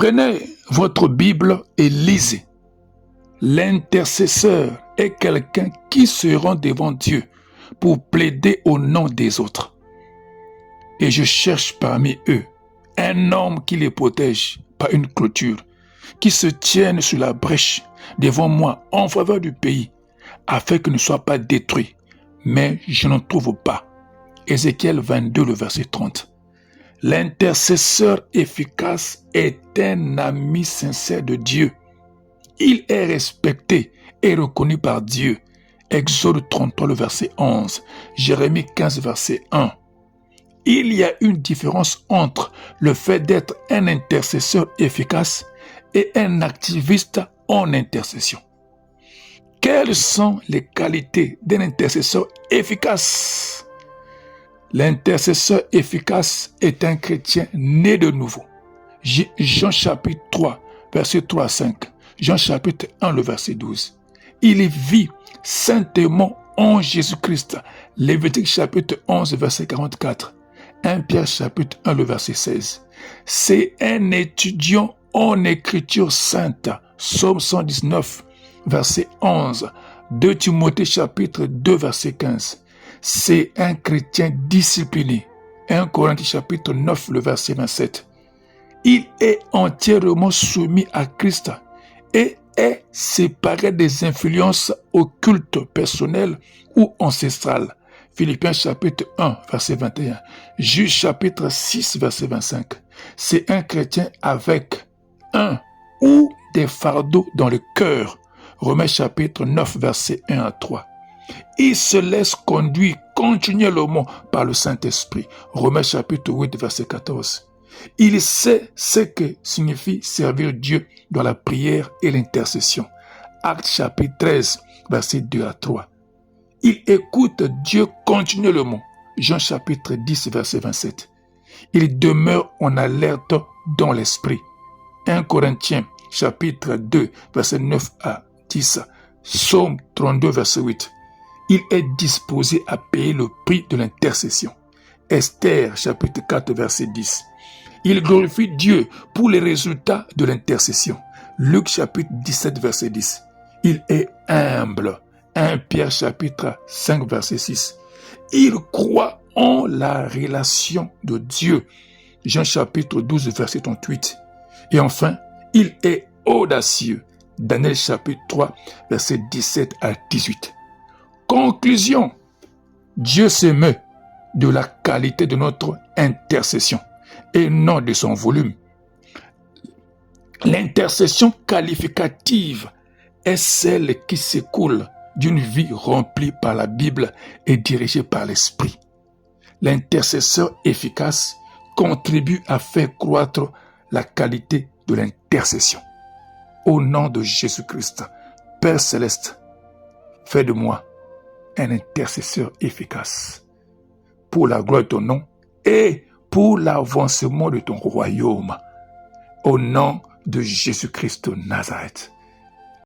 Prenez votre Bible et lisez. L'intercesseur est quelqu'un qui se rend devant Dieu pour plaider au nom des autres. Et je cherche parmi eux un homme qui les protège par une clôture, qui se tienne sur la brèche devant moi en faveur du pays, afin qu'il ne soit pas détruit. Mais je n'en trouve pas. Ézéchiel 22, le verset 30. L'intercesseur efficace est un ami sincère de Dieu. Il est respecté et reconnu par Dieu. Exode 33, le verset 11. Jérémie 15, verset 1. Il y a une différence entre le fait d'être un intercesseur efficace et un activiste en intercession. Quelles sont les qualités d'un intercesseur efficace? L'intercesseur efficace est un chrétien né de nouveau. Jean chapitre 3, verset 3 à 5. Jean chapitre 1, le verset 12. Il vit saintement en Jésus-Christ. Lévitique chapitre 11, verset 44. 1 Pierre chapitre 1, le verset 16. C'est un étudiant en écriture sainte. Psaume 119, verset 11. 2 Timothée chapitre 2, verset 15. C'est un chrétien discipliné. 1 Corinthiens chapitre 9, le verset 27. Il est entièrement soumis à Christ et est séparé des influences occultes personnelles ou ancestrales. Philippiens chapitre 1, verset 21. Juge chapitre 6, verset 25. C'est un chrétien avec un ou des fardeaux dans le cœur. Romains chapitre 9, verset 1 à 3. Il se laisse conduire continuellement par le Saint-Esprit. Romains chapitre 8, verset 14. Il sait ce que signifie servir Dieu dans la prière et l'intercession. Actes chapitre 13, verset 2 à 3. Il écoute Dieu continuellement. Jean chapitre 10, verset 27. Il demeure en alerte dans l'esprit. 1 Corinthiens chapitre 2, verset 9 à 10. Psaume 32, verset 8. Il est disposé à payer le prix de l'intercession. Esther chapitre 4, verset 10. Il glorifie Dieu pour les résultats de l'intercession. Luc chapitre 17, verset 10. Il est humble. 1 Pierre chapitre 5, verset 6. Il croit en la relation de Dieu. Jean chapitre 12, verset 38. Et enfin, il est audacieux. Daniel chapitre 3, verset 17 à 18. Conclusion. Dieu s'émeut de la qualité de notre intercession et non de son volume. L'intercession qualificative est celle qui s'écoule d'une vie remplie par la Bible et dirigée par l'Esprit. L'intercesseur efficace contribue à faire croître la qualité de l'intercession. Au nom de Jésus-Christ, Père Céleste, fais de moi un intercesseur efficace pour la gloire de ton nom et pour l'avancement de ton royaume. Au nom de Jésus-Christ de Nazareth.